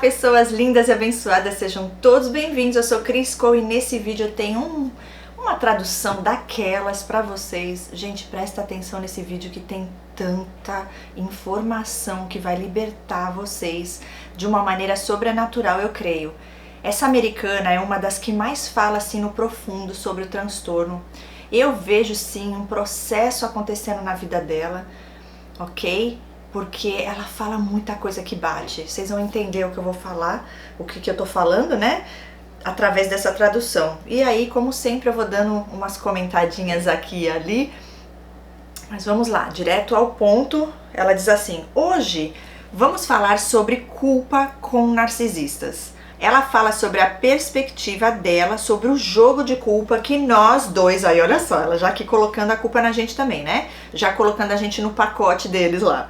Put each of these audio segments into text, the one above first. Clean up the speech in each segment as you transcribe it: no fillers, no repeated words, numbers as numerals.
pessoas lindas e abençoadas, sejam todos bem-vindos. Eu sou Cris Cole e nesse vídeo eu tenho uma tradução daquelas pra vocês. Gente, presta atenção nesse vídeo que tem tanta informação que vai libertar vocês de uma maneira sobrenatural, eu creio. Essa americana é uma das que mais fala assim no profundo sobre o transtorno. Eu vejo sim um processo acontecendo na vida dela, ok? Porque ela fala muita coisa que bate. Vocês vão entender o que eu vou falar, o que eu tô falando, né? Através dessa tradução. E aí, como sempre, eu vou dando umas comentadinhas aqui e ali. Mas vamos lá, direto ao ponto. Ela diz assim: hoje vamos falar sobre culpa com narcisistas. Ela fala sobre a perspectiva dela, sobre o jogo de culpa que nós dois, aí olha só, ela já aqui colocando a culpa na gente também, né? Já colocando a gente no pacote deles lá.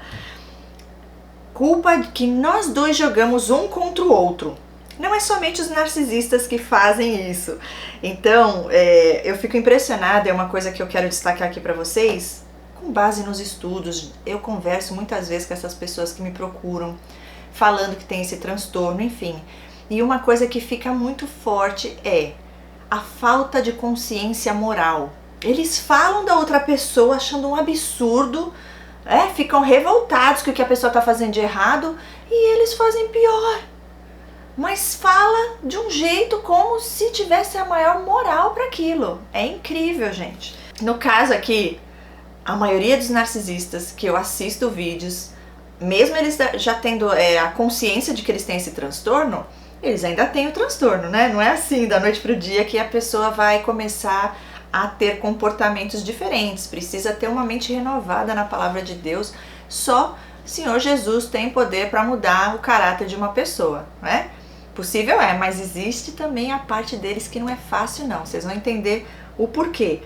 Culpa que nós dois jogamos um contra o outro. Não é somente os narcisistas que fazem isso. Então, eu fico impressionada, é uma coisa que eu quero destacar aqui pra vocês, com base nos estudos. Eu converso muitas vezes com essas pessoas que me procuram, falando que tem esse transtorno, enfim. E uma coisa que fica muito forte é a falta de consciência moral. Eles falam da outra pessoa achando um absurdo, ficam revoltados com o que a pessoa está fazendo de errado e eles fazem pior. Mas fala de um jeito como se tivesse a maior moral para aquilo. É incrível, gente. No caso aqui, a maioria dos narcisistas que eu assisto vídeos, mesmo eles já tendo a consciência de que eles têm esse transtorno, eles ainda têm o transtorno, né? Não é assim da noite pro dia que a pessoa vai começar a ter comportamentos diferentes. Precisa ter uma mente renovada na palavra de Deus. Só o Senhor Jesus tem poder para mudar o caráter de uma pessoa, né? Possível é, mas existe também a parte deles que não é fácil não. Vocês vão entender o porquê.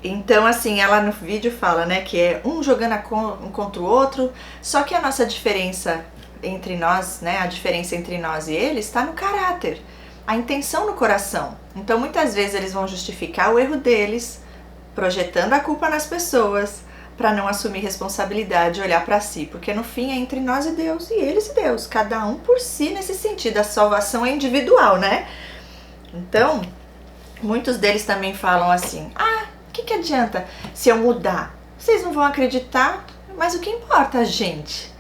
Então, assim, ela no vídeo fala, né, que é um jogando um contra o outro, só que a nossa diferença entre nós, né, a diferença entre nós e eles está no caráter, a intenção no coração. Então, muitas vezes eles vão justificar o erro deles, projetando a culpa nas pessoas, para não assumir responsabilidade e olhar para si, porque no fim é entre nós e Deus, e eles e Deus, cada um por si nesse sentido. A salvação é individual, né? Então, muitos deles também falam assim: o que adianta se eu mudar? Vocês não vão acreditar, mas o que importa, gente?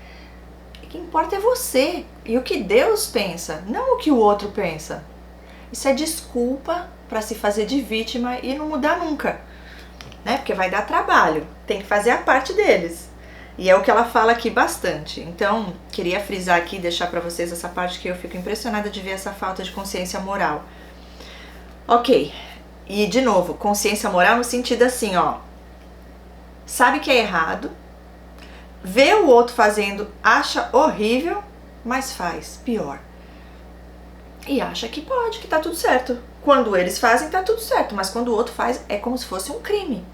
O que importa é você e o que Deus pensa, não o que o outro pensa. Isso é desculpa para se fazer de vítima e não mudar nunca, né? Porque vai dar trabalho, tem que fazer a parte deles. E é o que ela fala aqui bastante. Então, queria frisar aqui, deixar para vocês essa parte que eu fico impressionada de ver essa falta de consciência moral. Ok, e de novo, consciência moral no sentido assim, sabe que é errado, vê o outro fazendo, acha horrível, mas faz pior. E acha que pode, que tá tudo certo. Quando eles fazem, tá tudo certo, mas quando o outro faz, é como se fosse um crime.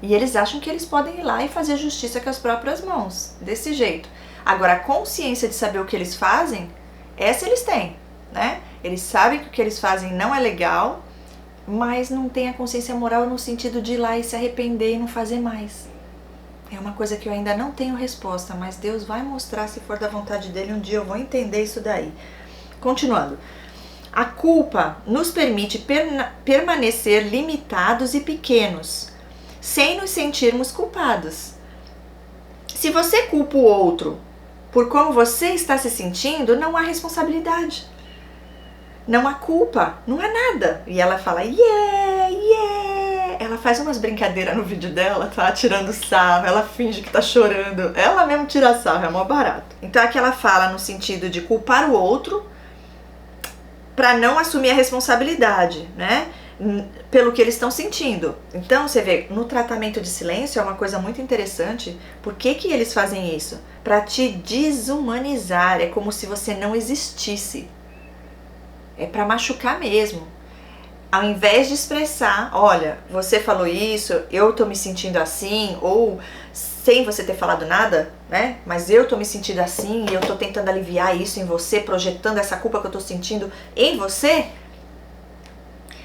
E eles acham que eles podem ir lá e fazer justiça com as próprias mãos, desse jeito. Agora, a consciência de saber o que eles fazem, essa eles têm, né? Eles sabem que o que eles fazem não é legal, mas não tem a consciência moral no sentido de ir lá e se arrepender e não fazer mais. É uma coisa que eu ainda não tenho resposta, mas Deus vai mostrar, se for da vontade dele, um dia eu vou entender isso daí. Continuando. A culpa nos permite permanecer limitados e pequenos, sem nos sentirmos culpados. Se você culpa o outro por como você está se sentindo, não há responsabilidade. Não há culpa, não há nada. E ela fala, ela faz umas brincadeiras no vídeo dela, tá tirando sarro, ela finge que tá chorando, ela mesmo tira sarro, é mó barato. Então aqui ela fala no sentido de culpar o outro para não assumir a responsabilidade, né, pelo que eles estão sentindo. Então você vê, no tratamento de silêncio é uma coisa muito interessante. Por que eles fazem isso? Para te desumanizar, é como se você não existisse. É para machucar mesmo. Ao invés de expressar, olha, você falou isso, eu tô me sentindo assim, ou sem você ter falado nada, né? Mas eu tô me sentindo assim e eu tô tentando aliviar isso em você, projetando essa culpa que eu tô sentindo em você.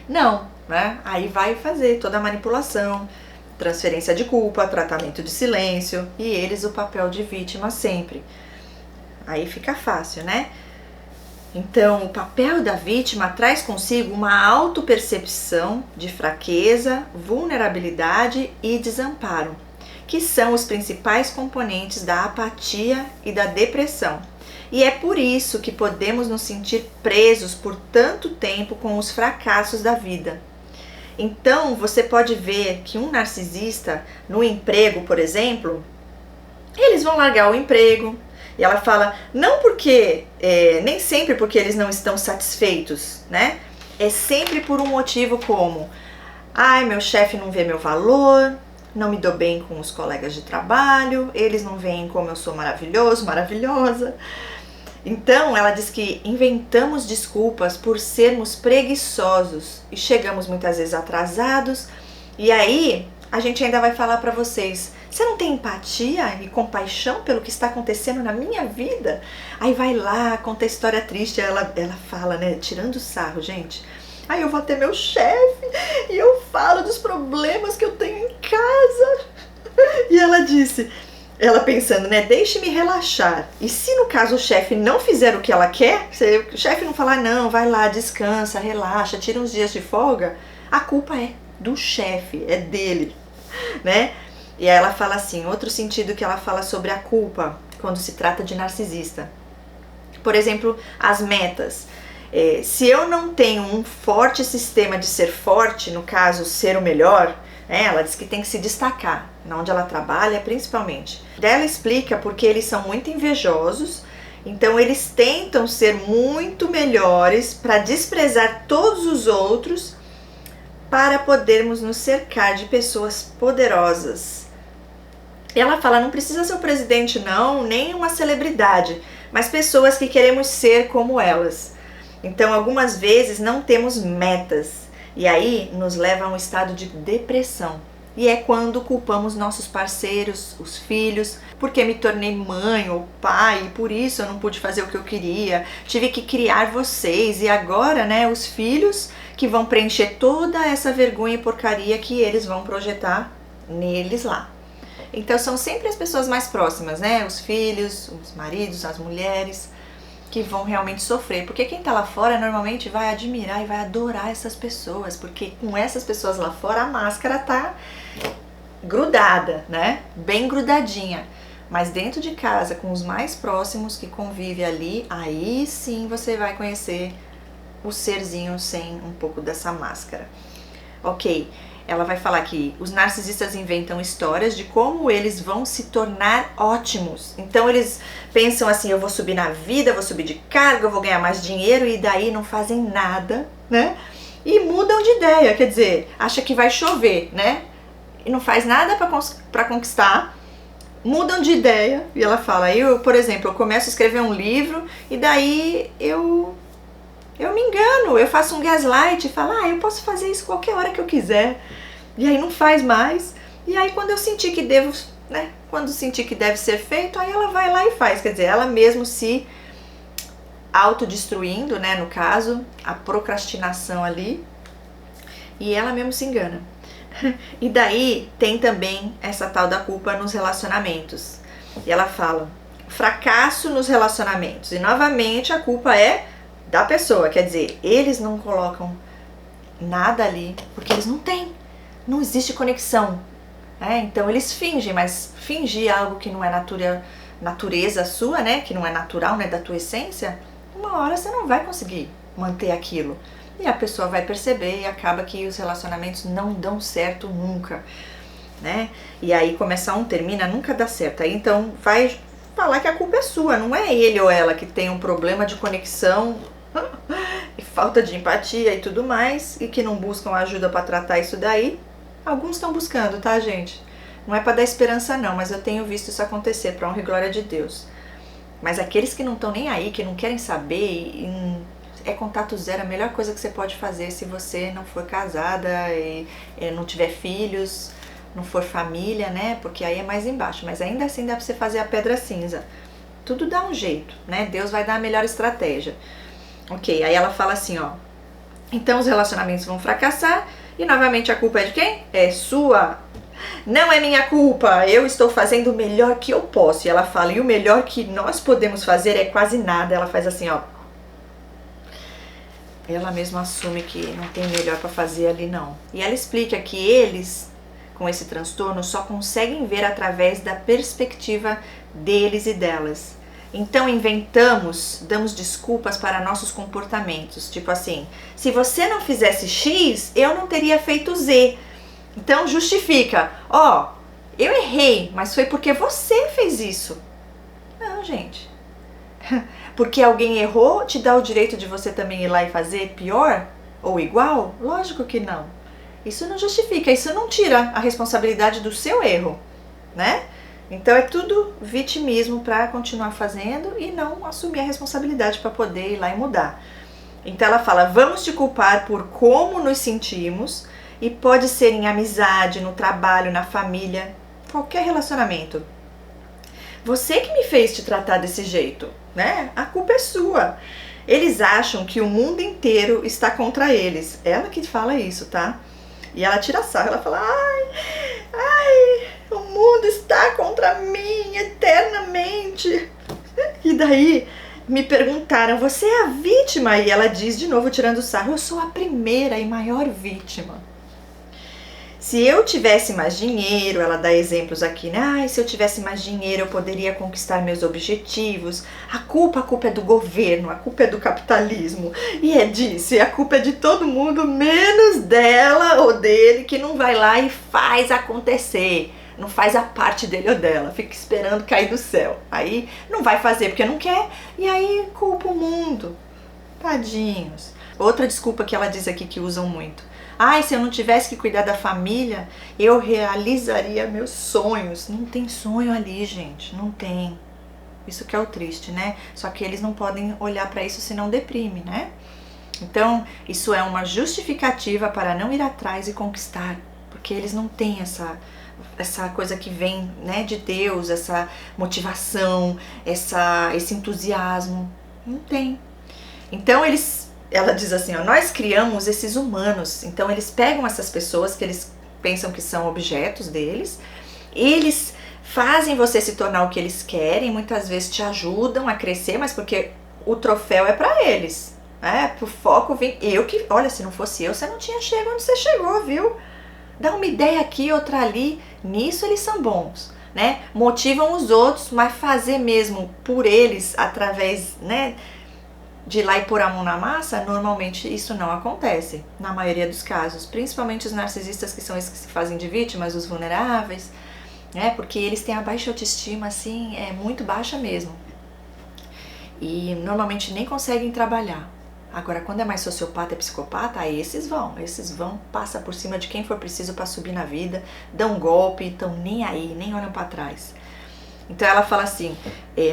Não, né? Aí vai fazer toda a manipulação, transferência de culpa, tratamento de silêncio e eles o papel de vítima sempre. Aí fica fácil, né? Então, o papel da vítima traz consigo uma autopercepção de fraqueza, vulnerabilidade e desamparo, que são os principais componentes da apatia e da depressão. E é por isso que podemos nos sentir presos por tanto tempo com os fracassos da vida. Então, você pode ver que um narcisista, no emprego, por exemplo, eles vão largar o emprego. E ela fala, não porque, nem sempre porque eles não estão satisfeitos, né? É sempre por um motivo como, ai, meu chefe não vê meu valor, não me dou bem com os colegas de trabalho, eles não veem como eu sou maravilhoso, maravilhosa. Então, ela diz que inventamos desculpas por sermos preguiçosos e chegamos muitas vezes atrasados. E aí, a gente ainda vai falar para vocês, você não tem empatia e compaixão pelo que está acontecendo na minha vida? Aí vai lá, conta a história triste, ela fala, né, tirando sarro, gente. Aí eu vou ter meu chefe e eu falo dos problemas que eu tenho em casa. E ela disse, ela pensando, né, deixe-me relaxar. E se no caso o chefe não fizer o que ela quer, se o chefe não falar, não, vai lá, descansa, relaxa, tira uns dias de folga, a culpa é do chefe, é dele, né? E aí ela fala assim, outro sentido que ela fala sobre a culpa, quando se trata de narcisista. Por exemplo, as metas. Se eu não tenho um forte sistema de ser forte, no caso, ser o melhor, ela diz que tem que se destacar, onde ela trabalha principalmente. Ela explica porque eles são muito invejosos, então eles tentam ser muito melhores para desprezar todos os outros, para podermos nos cercar de pessoas poderosas. E ela fala, não precisa ser o presidente não, nem uma celebridade, mas pessoas que queremos ser como elas. Então, algumas vezes não temos metas, e aí nos leva a um estado de depressão. E é quando culpamos nossos parceiros, os filhos, porque me tornei mãe ou pai, e por isso eu não pude fazer o que eu queria, tive que criar vocês, e agora, né, os filhos que vão preencher toda essa vergonha e porcaria que eles vão projetar neles lá. Então são sempre as pessoas mais próximas, né? Os filhos, os maridos, as mulheres, que vão realmente sofrer. Porque quem tá lá fora normalmente vai admirar e vai adorar essas pessoas, porque com essas pessoas lá fora a máscara tá grudada, né? Bem grudadinha. Mas dentro de casa, com os mais próximos que convivem ali, aí sim você vai conhecer o serzinho sem um pouco dessa máscara. Ok. Ela vai falar que os narcisistas inventam histórias de como eles vão se tornar ótimos. Então eles pensam assim, eu vou subir na vida, vou subir de cargo, eu vou ganhar mais dinheiro, e daí não fazem nada, né? E mudam de ideia, quer dizer, acha que vai chover, né? E não faz nada para conquistar, mudam de ideia. E ela fala, eu, por exemplo, eu começo a escrever um livro e daí eu me engano, eu faço um gaslight e falo, eu posso fazer isso qualquer hora que eu quiser. E aí não faz mais. E aí quando eu sentir que devo, né, quando sentir que deve ser feito, aí ela vai lá e faz. Quer dizer, ela mesmo se autodestruindo, né, no caso, a procrastinação ali. E ela mesmo se engana. E daí tem também essa tal da culpa nos relacionamentos. E ela fala, fracasso nos relacionamentos. E novamente a culpa é da pessoa, quer dizer, eles não colocam nada ali, porque eles não têm, não existe conexão, né? Então eles fingem, mas fingir algo que não é natureza sua, né? Que não é natural, né? Da tua essência, uma hora você não vai conseguir manter aquilo. E a pessoa vai perceber e acaba que os relacionamentos não dão certo nunca, né? E aí começa um, termina, nunca dá certo. Aí então vai falar que a culpa é sua, não é ele ou ela que tem um problema de conexão e falta de empatia e tudo mais, e que não buscam ajuda para tratar isso daí. Alguns estão buscando, tá, gente? Não é para dar esperança não, mas eu tenho visto isso acontecer, para honra e glória de Deus. Mas aqueles que não estão nem aí, que não querem saber, é contato zero, a melhor coisa que você pode fazer se você não for casada e não tiver filhos, não for família, né? Porque aí é mais embaixo, mas ainda assim dá para você fazer a pedra cinza. Tudo dá um jeito, né? Deus vai dar a melhor estratégia. Ok, aí ela fala assim, ó. Então os relacionamentos vão fracassar e novamente a culpa é de quem? É sua. Não é minha culpa, eu estou fazendo o melhor que eu posso. E ela fala, e o melhor que nós podemos fazer é quase nada. Ela faz assim, ó. ela mesma assume que não tem melhor para fazer ali não. E ela explica que eles, com esse transtorno, só conseguem ver através da perspectiva deles e delas. Então damos desculpas para nossos comportamentos, tipo assim, se você não fizesse X, eu não teria feito Z. Então justifica, ó, eu errei, mas foi porque você fez isso. Não, gente. Porque alguém errou, te dá o direito de você também ir lá e fazer pior ou igual? Lógico que não. Isso não justifica, isso não tira a responsabilidade do seu erro, né? Então é tudo vitimismo para continuar fazendo e não assumir a responsabilidade para poder ir lá e mudar. Então ela fala, vamos te culpar por como nos sentimos, e pode ser em amizade, no trabalho, na família, qualquer relacionamento. Você que me fez te tratar desse jeito, né? A culpa é sua. Eles acham que o mundo inteiro está contra eles. Ela que fala isso, tá? E ela tira sarro, ela fala, ai, o mundo está contra mim eternamente. E daí me perguntaram, você é a vítima? E ela diz de novo, tirando sarro, eu sou a primeira e maior vítima. Se eu tivesse mais dinheiro, ela dá exemplos aqui, né? Ai, se eu tivesse mais dinheiro eu poderia conquistar meus objetivos. A culpa é do governo, a culpa é do capitalismo. E é disso, e a culpa é de todo mundo, menos dela ou dele, que não vai lá e faz acontecer. Não faz a parte dele ou dela, fica esperando cair do céu. Aí não vai fazer porque não quer, e aí culpa o mundo. Tadinhos. Outra desculpa que ela diz aqui que usam muito. Ai, se eu não tivesse que cuidar da família, eu realizaria meus sonhos. Não tem sonho ali, gente, não tem. Isso que é o triste, né? Só que eles não podem olhar para isso senão deprime, né? Então, isso é uma justificativa para não ir atrás e conquistar, porque eles não têm essa coisa que vem, né, de Deus, essa motivação, esse entusiasmo. Não tem. Então, ela diz assim, ó, nós criamos esses humanos, então eles pegam essas pessoas que eles pensam que são objetos deles, eles fazem você se tornar o que eles querem, muitas vezes te ajudam a crescer, mas porque o troféu é pra eles, né? O foco vem, olha, se não fosse eu, você não tinha chegado onde você chegou, viu? Dá uma ideia aqui, outra ali, nisso eles são bons, né? Motivam os outros, mas fazer mesmo por eles, através, né, de ir lá e pôr a mão na massa, normalmente isso não acontece, na maioria dos casos, principalmente os narcisistas, que são esses que se fazem de vítimas, os vulneráveis, né, porque eles têm a baixa autoestima, assim, é muito baixa mesmo, e normalmente nem conseguem trabalhar. Agora, quando é mais sociopata e psicopata, aí esses vão, passa por cima de quem for preciso para subir na vida, dão um golpe, estão nem aí, nem olham para trás. Então ela fala assim,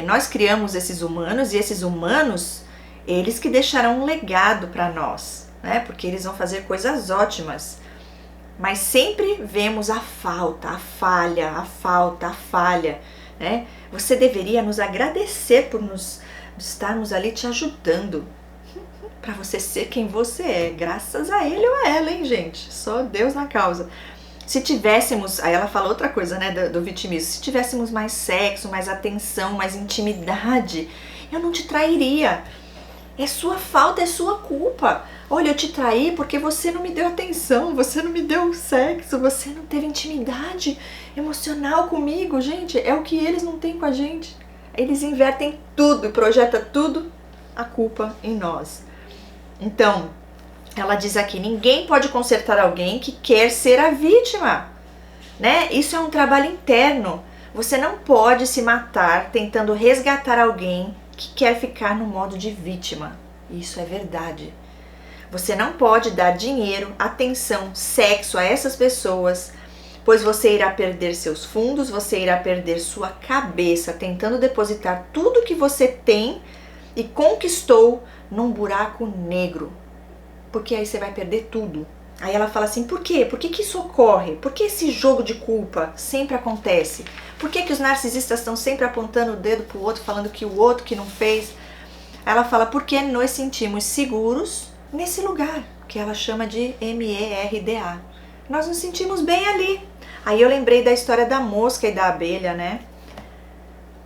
nós criamos esses humanos, e esses humanos, eles que deixarão um legado para nós, né? Porque eles vão fazer coisas ótimas. Mas sempre vemos a falta, a falha, né? Você deveria nos agradecer por estarmos ali te ajudando, para você ser quem você é, graças a ele ou a ela, hein, gente? Só Deus na causa. Se tivéssemos, aí ela fala outra coisa, né, do vitimismo, se tivéssemos mais sexo, mais atenção, mais intimidade, eu não te trairia. É sua falta, é sua culpa. Olha, eu te traí porque você não me deu atenção, você não me deu sexo, você não teve intimidade emocional comigo. Gente, é o que eles não têm com a gente. Eles invertem tudo e projetam tudo a culpa em nós. Então, ela diz aqui, ninguém pode consertar alguém que quer ser a vítima, né? Isso é um trabalho interno. Você não pode se matar tentando resgatar alguém que quer ficar no modo de vítima. Isso é verdade. Você não pode dar dinheiro, atenção, sexo a essas pessoas, pois você irá perder seus fundos, você irá perder sua cabeça tentando depositar tudo que você tem e conquistou num buraco negro. Porque aí você vai perder tudo. Aí ela fala assim, por quê? Por que isso ocorre? Por que esse jogo de culpa sempre acontece? Por que os narcisistas estão sempre apontando o dedo pro outro, falando que o outro que não fez? Ela fala, porque nós sentimos seguros nesse lugar, que ela chama de MERDA. Nós nos sentimos bem ali. Aí eu lembrei da história da mosca e da abelha, né?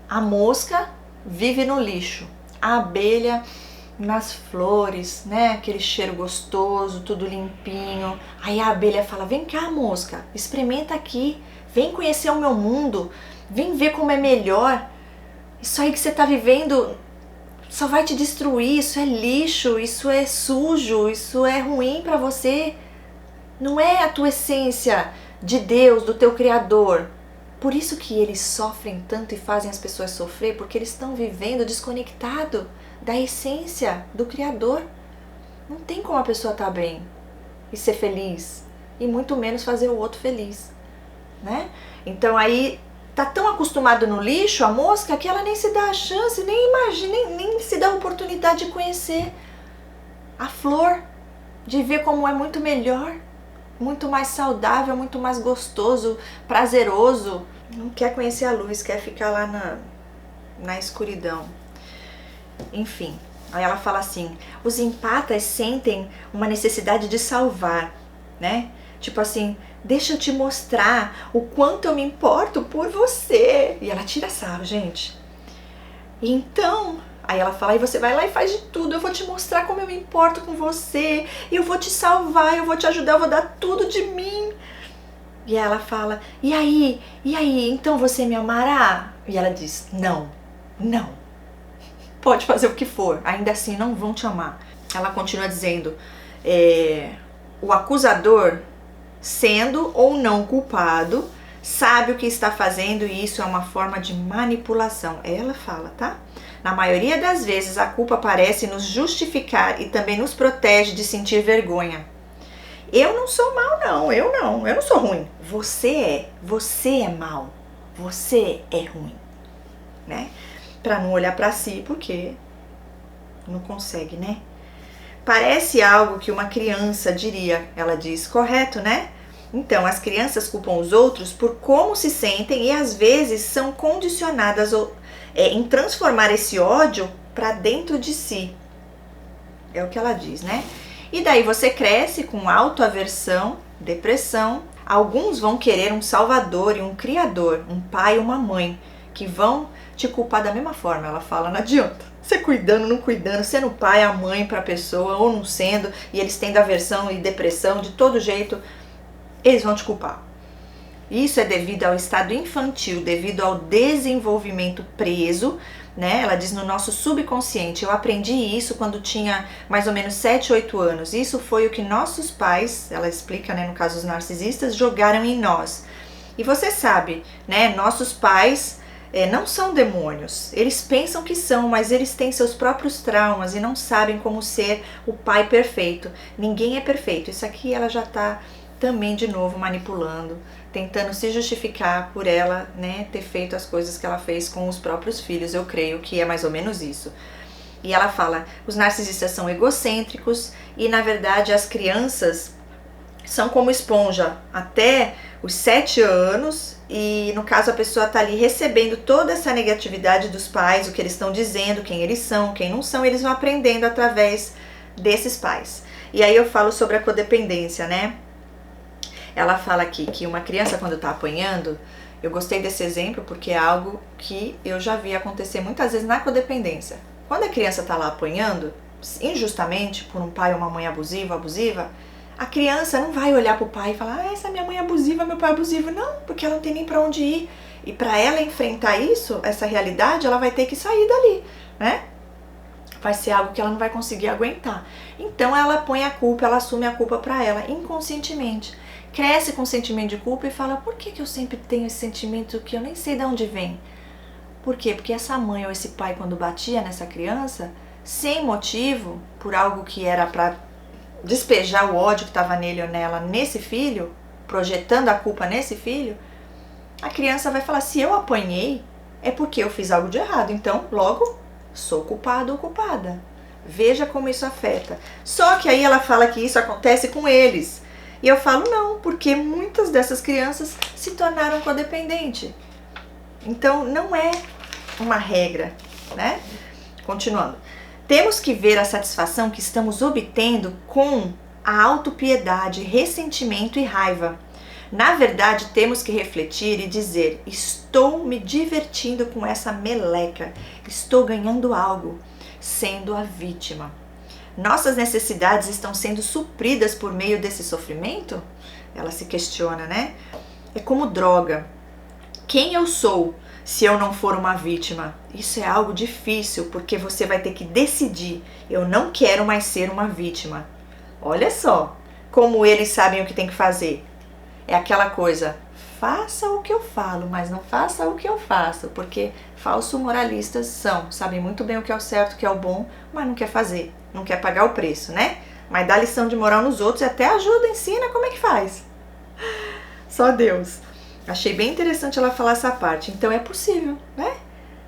A mosca vive no lixo. A abelha nas flores, né? Aquele cheiro gostoso, tudo limpinho. Aí a abelha fala: vem cá, mosca, experimenta aqui, vem conhecer o meu mundo, vem ver como é melhor. Isso aí que você tá vivendo só vai te destruir, isso é lixo, isso é sujo, isso é ruim pra você. Não é a tua essência de Deus, do teu Criador. Por isso que eles sofrem tanto e fazem as pessoas sofrer, porque eles estão vivendo desconectado da essência do Criador. Não tem como a pessoa estar bem e ser feliz, e muito menos fazer o outro feliz, né? Então aí tá tão acostumado no lixo, a mosca, que ela nem se dá a chance, nem imagina, nem se dá a oportunidade de conhecer a flor, de ver como é muito melhor, muito mais saudável, muito mais gostoso, prazeroso. Não quer conhecer a luz, quer ficar lá na escuridão. Enfim, aí ela fala assim: os empatas sentem uma necessidade de salvar, né? Tipo assim, deixa eu te mostrar o quanto eu me importo por você. E ela tira sarro, gente. Então, aí ela fala: aí você vai lá e faz de tudo, eu vou te mostrar como eu me importo com você, eu vou te salvar, eu vou te ajudar, eu vou dar tudo de mim. E ela fala: e aí, então você me amará? E ela diz: não, pode fazer o que for, ainda assim não vão te amar. Ela continua dizendo: o acusador, sendo ou não culpado, sabe o que está fazendo e isso é uma forma de manipulação. Ela fala, tá? Na maioria das vezes a culpa parece nos justificar e também nos protege de sentir vergonha. Eu não sou mal não, eu não sou ruim. Você é mal, você é ruim, né? Pra não olhar pra si, porque não consegue, né? Parece algo que uma criança diria, ela diz, correto, né? Então, as crianças culpam os outros por como se sentem e às vezes são condicionadas em transformar esse ódio para dentro de si. É o que ela diz, né? E daí você cresce com autoaversão, depressão. Alguns vão querer um salvador e um criador, um pai e uma mãe, que vão te culpar da mesma forma. Ela fala, não adianta. Você cuidando, não cuidando, sendo o pai, a mãe para a pessoa, ou não sendo, e eles tendo aversão e depressão, de todo jeito, eles vão te culpar. Isso é devido ao estado infantil, devido ao desenvolvimento preso, né? Ela diz no nosso subconsciente. Eu aprendi isso quando tinha mais ou menos 7, 8 anos. Isso foi o que nossos pais, ela explica, né, no caso dos narcisistas, jogaram em nós. E você sabe, né, nossos pais não são demônios. Eles pensam que são, mas eles têm seus próprios traumas e não sabem como ser o pai perfeito. Ninguém é perfeito. Isso aqui ela já está também de novo manipulando, tentando se justificar por ela, né, ter feito as coisas que ela fez com os próprios filhos. Eu creio que é mais ou menos isso. E ela fala, os narcisistas são egocêntricos e na verdade as crianças são como esponja até os 7 anos e no caso a pessoa está ali recebendo toda essa negatividade dos pais, o que eles estão dizendo, quem eles são, quem não são, eles vão aprendendo através desses pais. E aí eu falo sobre a codependência, né? Ela fala aqui que uma criança quando está apanhando, eu gostei desse exemplo porque é algo que eu já vi acontecer muitas vezes na codependência. Quando a criança está lá apanhando, injustamente, por um pai ou uma mãe abusiva, a criança não vai olhar pro pai e falar, essa é minha mãe abusiva, meu pai abusivo. Não, porque ela não tem nem pra onde ir. E para ela enfrentar isso, essa realidade, ela vai ter que sair dali, né? Vai ser algo que ela não vai conseguir aguentar. Então ela põe a culpa, ela assume a culpa pra ela, inconscientemente. Cresce com sentimento de culpa e fala, por que eu sempre tenho esse sentimento que eu nem sei de onde vem? Por quê? Porque essa mãe ou esse pai, quando batia nessa criança, sem motivo, por algo que era pra despejar o ódio que estava nele ou nela nesse filho, projetando a culpa nesse filho, a criança vai falar, se eu apanhei, é porque eu fiz algo de errado, então logo sou culpado ou culpada. Veja como isso afeta. Só que aí ela fala que isso acontece com eles. E eu falo não, porque muitas dessas crianças se tornaram codependentes. Então não é uma regra, né? Continuando. Temos que ver a satisfação que estamos obtendo com a autopiedade, ressentimento e raiva. Na verdade, temos que refletir e dizer, estou me divertindo com essa meleca, estou ganhando algo. sendo a vítima. Nossas necessidades estão sendo supridas por meio desse sofrimento? Ela se questiona, né? É como droga. Quem eu sou se eu não for uma vítima? Isso é algo difícil, porque você vai ter que decidir. Eu não quero mais ser uma vítima. Olha só como eles sabem o que tem que fazer. É aquela coisa, faça o que eu falo, mas não faça o que eu faço, porque falsos moralistas sabem muito bem o que é o certo, o que é o bom, mas não quer fazer, não quer pagar o preço, né? Mas dá lição de moral nos outros e até ajuda, ensina como é que faz. Só Deus. Achei bem interessante ela falar essa parte. Então é possível, né?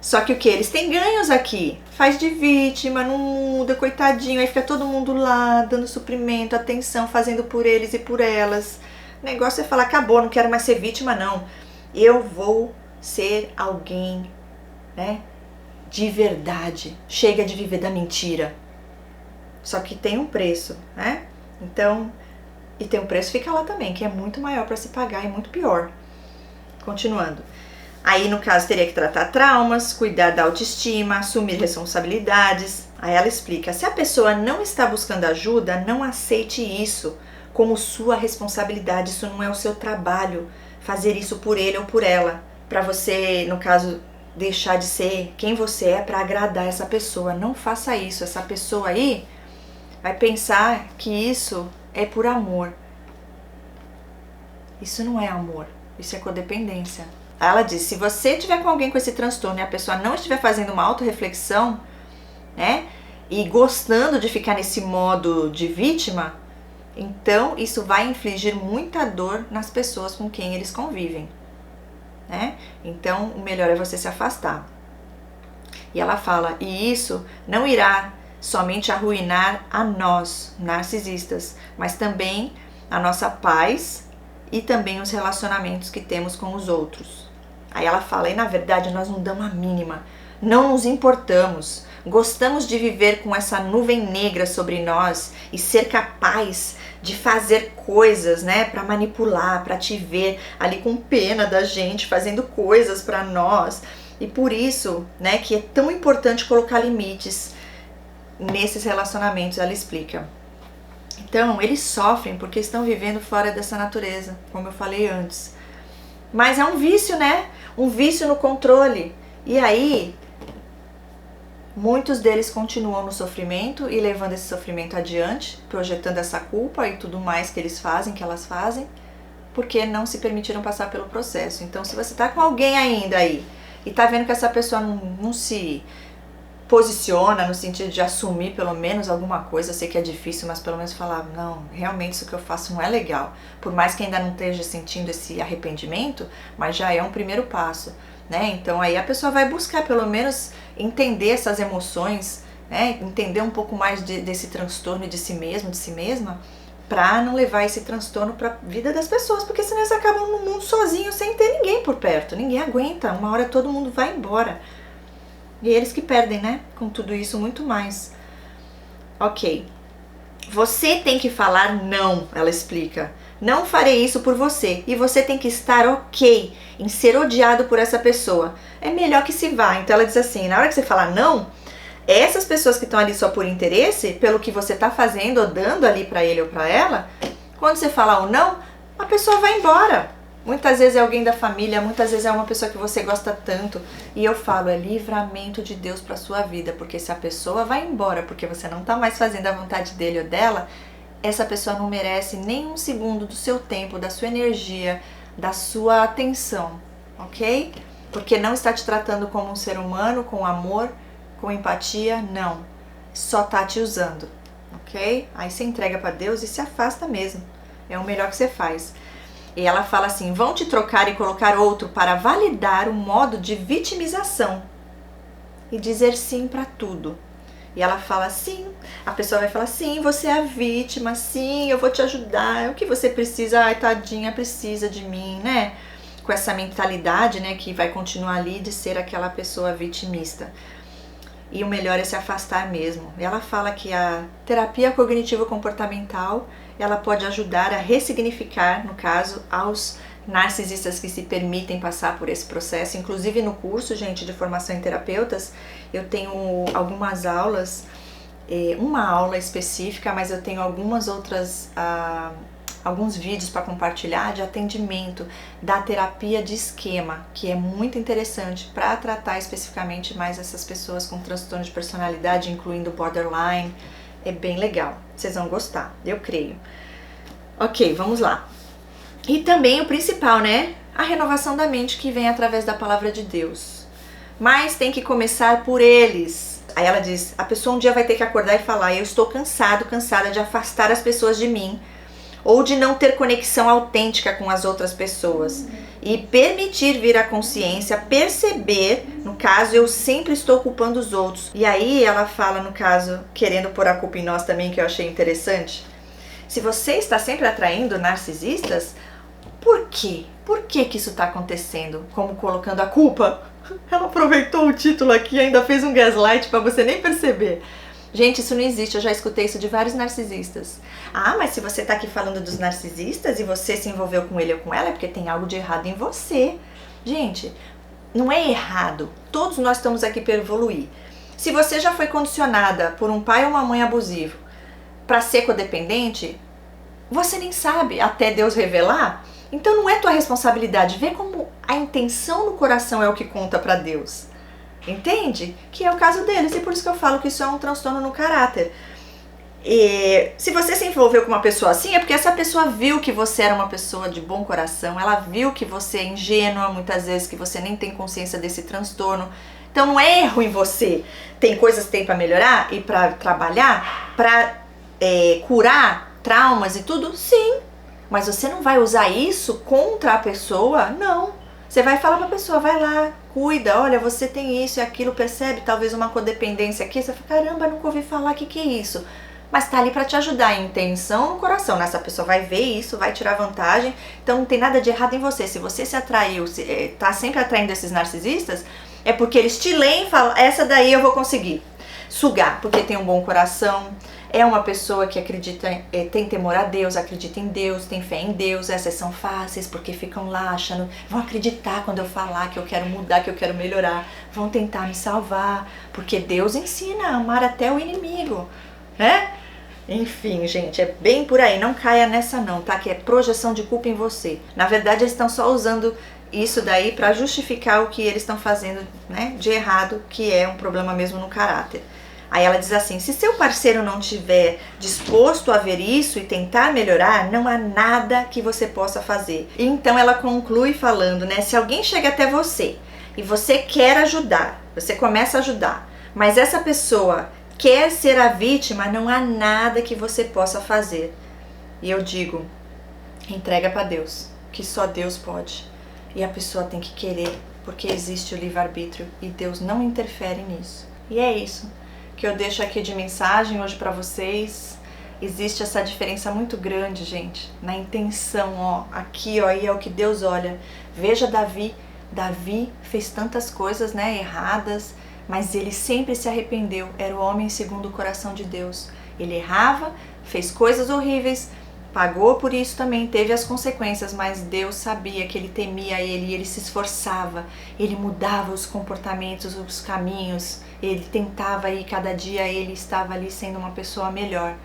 Só que o que? Eles têm ganhos aqui. Faz de vítima, não muda, coitadinho. Aí fica todo mundo lá, dando suprimento, atenção, fazendo por eles e por elas. O negócio é falar, acabou, não quero mais ser vítima, não. Eu vou ser alguém, né? De verdade. Chega de viver da mentira. Só que tem um preço, né? Então, e tem um preço fica lá também, que é muito maior para se pagar e muito pior. Continuando. Aí, no caso, teria que tratar traumas, cuidar da autoestima, assumir responsabilidades. Aí ela explica, se a pessoa não está buscando ajuda, não aceite isso como sua responsabilidade. Isso não é o seu trabalho, fazer isso por ele ou por ela. Para você, no caso, deixar de ser quem você é para agradar essa pessoa. Não faça isso. Essa pessoa aí vai pensar que isso é por amor. Isso não é amor. Isso é codependência. Ela diz, se você tiver com alguém com esse transtorno e a pessoa não estiver fazendo uma autorreflexão, né, e gostando de ficar nesse modo de vítima, então isso vai infligir muita dor nas pessoas com quem eles convivem, né? Então o melhor é você se afastar. E ela fala, e isso não irá somente arruinar a nós, narcisistas, mas também a nossa paz e também os relacionamentos que temos com os outros. Aí ela fala, e na verdade nós não damos a mínima, não nos importamos, gostamos de viver com essa nuvem negra sobre nós e ser capaz de fazer coisas, né, para manipular, para te ver ali com pena da gente, fazendo coisas para nós. E por isso, né, que é tão importante colocar limites nesses relacionamentos, ela explica. Então, eles sofrem porque estão vivendo fora dessa natureza, como eu falei antes. Mas é um vício, né? Um vício no controle. E aí, muitos deles continuam no sofrimento e levando esse sofrimento adiante, projetando essa culpa e tudo mais que eles fazem, que elas fazem, porque não se permitiram passar pelo processo. Então, se você tá com alguém ainda aí e tá vendo que essa pessoa não se posiciona no sentido de assumir pelo menos alguma coisa, eu sei que é difícil, mas pelo menos falar, não, realmente isso que eu faço não é legal, por mais que ainda não esteja sentindo esse arrependimento, mas já é um primeiro passo, né? Então aí a pessoa vai buscar pelo menos entender essas emoções, né? Entender um pouco mais desse transtorno de si mesmo, de si mesma, para não levar esse transtorno para a vida das pessoas, porque senão eles acabam no mundo sozinhos, sem ter ninguém por perto, ninguém aguenta, uma hora todo mundo vai embora. E eles que perdem, né? Com tudo isso, muito mais. Ok. Você tem que falar não, ela explica. Não farei isso por você. E você tem que estar ok em ser odiado por essa pessoa. É melhor que se vá. Então ela diz assim, na hora que você falar não, essas pessoas que estão ali só por interesse, pelo que você está fazendo ou dando ali para ele ou para ela, quando você falar o não, a pessoa vai embora. Muitas vezes é alguém da família, muitas vezes é uma pessoa que você gosta tanto. E eu falo, é livramento de Deus para sua vida, porque se a pessoa vai embora porque você não está mais fazendo a vontade dele ou dela, essa pessoa não merece nem um segundo do seu tempo, da sua energia, da sua atenção, ok? Porque não está te tratando como um ser humano, com amor, com empatia, não. Só está te usando, ok? Aí você entrega para Deus e se afasta mesmo. É o melhor que você faz. E ela fala assim, vão te trocar e colocar outro para validar o modo de vitimização e dizer sim para tudo. E ela fala sim, a pessoa vai falar sim, você é a vítima, sim, eu vou te ajudar, é o que você precisa, ai tadinha, precisa de mim, né? Com essa mentalidade, né, que vai continuar ali de ser aquela pessoa vitimista. E o melhor é se afastar mesmo. E ela fala que a terapia cognitivo-comportamental ela pode ajudar a ressignificar, no caso, aos narcisistas que se permitem passar por esse processo. Inclusive no curso, gente, de formação em terapeutas, eu tenho algumas aulas, uma aula específica, mas eu tenho algumas outras, alguns vídeos para compartilhar de atendimento da terapia de esquema, que é muito interessante para tratar especificamente mais essas pessoas com transtorno de personalidade, incluindo borderline. É bem legal, vocês vão gostar, eu creio. Ok, vamos lá. E também o principal, né? A renovação da mente que vem através da palavra de Deus. Mas tem que começar por eles. Aí ela diz, a pessoa um dia vai ter que acordar e falar, eu estou cansada de afastar as pessoas de mim, ou de não ter conexão autêntica com as outras pessoas. E permitir vir à consciência, perceber, no caso, eu sempre estou culpando os outros. E aí ela fala, no caso, querendo pôr a culpa em nós também, que eu achei interessante. Se você está sempre atraindo narcisistas, por quê? Por que que isso está acontecendo? Como colocando a culpa? Ela aproveitou o título aqui e ainda fez um gaslight para você nem perceber. Gente, isso não existe, eu já escutei isso de vários narcisistas. Ah, mas se você está aqui falando dos narcisistas e você se envolveu com ele ou com ela, é porque tem algo de errado em você. Gente, não é errado. Todos nós estamos aqui para evoluir. Se você já foi condicionada por um pai ou uma mãe abusivo para ser codependente, você nem sabe até Deus revelar. Então não é tua responsabilidade. Vê como a intenção no coração é o que conta para Deus. Entende? Que é o caso deles, e por isso que eu falo que isso é um transtorno no caráter. E se você se envolveu com uma pessoa assim, é porque essa pessoa viu que você era uma pessoa de bom coração, ela viu que você é ingênua muitas vezes, que você nem tem consciência desse transtorno. Então não é erro em você. Tem coisas que tem para melhorar e para trabalhar, para curar traumas e tudo? Sim. Mas você não vai usar isso contra a pessoa? Não. Você vai falar pra pessoa, vai lá, cuida, olha, você tem isso e aquilo, percebe talvez uma codependência aqui, você fala, caramba, nunca ouvi falar, o que é isso? Mas tá ali pra te ajudar, a intenção no coração, né? Essa pessoa vai ver isso, vai tirar vantagem, então não tem nada de errado em você. Se você se atraiu, tá sempre atraindo esses narcisistas, é porque eles te leem e falam, essa daí eu vou conseguir sugar, porque tem um bom coração, é uma pessoa que acredita, tem temor a Deus, acredita em Deus, tem fé em Deus. Essas são fáceis porque ficam lá achando, vão acreditar quando eu falar que eu quero mudar, que eu quero melhorar, vão tentar me salvar, porque Deus ensina a amar até o inimigo, né? Enfim, gente, é bem por aí, não caia nessa não, tá? Que é projeção de culpa em você. Na verdade, eles estão só usando isso daí para justificar o que eles estão fazendo, né, de errado, que é um problema mesmo no caráter. Aí ela diz assim, se seu parceiro não estiver disposto a ver isso e tentar melhorar, não há nada que você possa fazer. E então ela conclui falando, né, se alguém chega até você e você quer ajudar, você começa a ajudar, mas essa pessoa quer ser a vítima, não há nada que você possa fazer. E eu digo, entrega para Deus, que só Deus pode. E a pessoa tem que querer, porque existe o livre-arbítrio e Deus não interfere nisso. E é isso que eu deixo aqui de mensagem hoje pra vocês. Existe essa diferença muito grande, gente, na intenção, ó, aqui, ó, aí é o que Deus olha. Veja Davi fez tantas coisas, né, erradas, mas ele sempre se arrependeu, era o homem segundo o coração de Deus. Ele errava, fez coisas horríveis, pagou por isso também, teve as consequências, mas Deus sabia que ele temia ele e ele se esforçava, ele mudava os comportamentos, os caminhos, ele tentava ir, cada dia ele estava ali sendo uma pessoa melhor.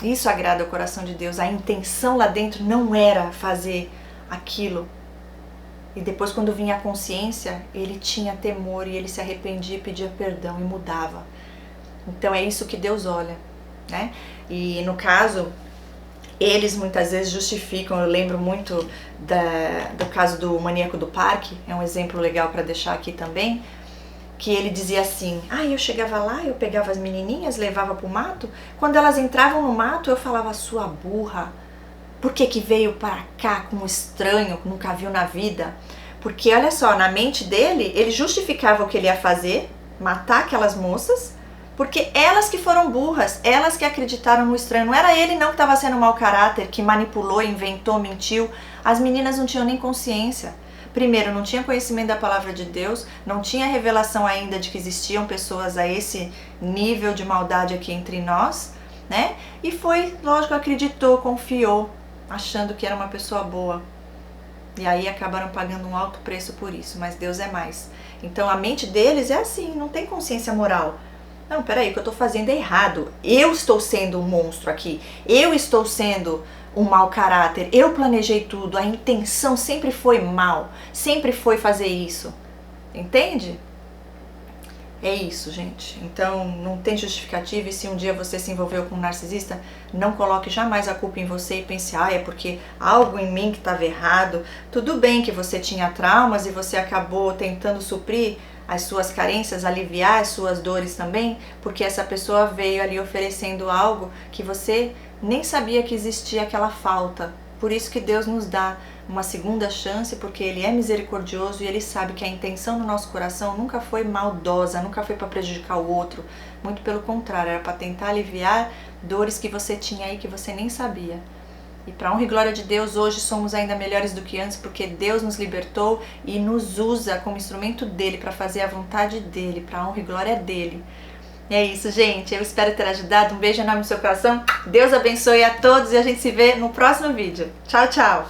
Isso agrada o coração de Deus, a intenção lá dentro não era fazer aquilo. E depois quando vinha a consciência, ele tinha temor e ele se arrependia, pedia perdão e mudava. Então é isso que Deus olha, né? E no caso, eles muitas vezes justificam, eu lembro muito do caso do maníaco do parque, é um exemplo legal para deixar aqui também, que ele dizia assim, eu chegava lá, eu pegava as menininhas, levava pro mato, quando elas entravam no mato eu falava, sua burra, por que que veio para cá com um estranho que nunca viu na vida? Porque olha só, na mente dele, ele justificava o que ele ia fazer, matar aquelas moças, porque elas que foram burras, elas que acreditaram no estranho, não era ele não que estava sendo mau caráter, que manipulou, inventou, mentiu, as meninas não tinham nem consciência. Primeiro, não tinha conhecimento da palavra de Deus, não tinha revelação ainda de que existiam pessoas a esse nível de maldade aqui entre nós, né? E foi, lógico, acreditou, confiou, achando que era uma pessoa boa. E aí acabaram pagando um alto preço por isso, mas Deus é mais. Então a mente deles é assim, não tem consciência moral. Não, peraí, o que eu tô fazendo é errado. Eu estou sendo um monstro aqui. Eu estou sendo um mau caráter. Eu planejei tudo. A intenção sempre foi mal. Sempre foi fazer isso. Entende? É isso, gente. Então, não tem justificativa, e se um dia você se envolveu com um narcisista, não coloque jamais a culpa em você e pense, é porque algo em mim que estava errado. Tudo bem que você tinha traumas e você acabou tentando suprir as suas carências, aliviar as suas dores também, porque essa pessoa veio ali oferecendo algo que você nem sabia que existia aquela falta. Por isso que Deus nos dá uma segunda chance, porque Ele é misericordioso e Ele sabe que a intenção no nosso coração nunca foi maldosa, nunca foi para prejudicar o outro. Muito pelo contrário, era para tentar aliviar dores que você tinha aí que você nem sabia. E para honra e glória de Deus, hoje somos ainda melhores do que antes, porque Deus nos libertou e nos usa como instrumento dEle para fazer a vontade dEle, para honra e glória dEle. É isso, gente. Eu espero ter ajudado. Um beijo enorme no seu coração. Deus abençoe a todos e a gente se vê no próximo vídeo. Tchau, tchau!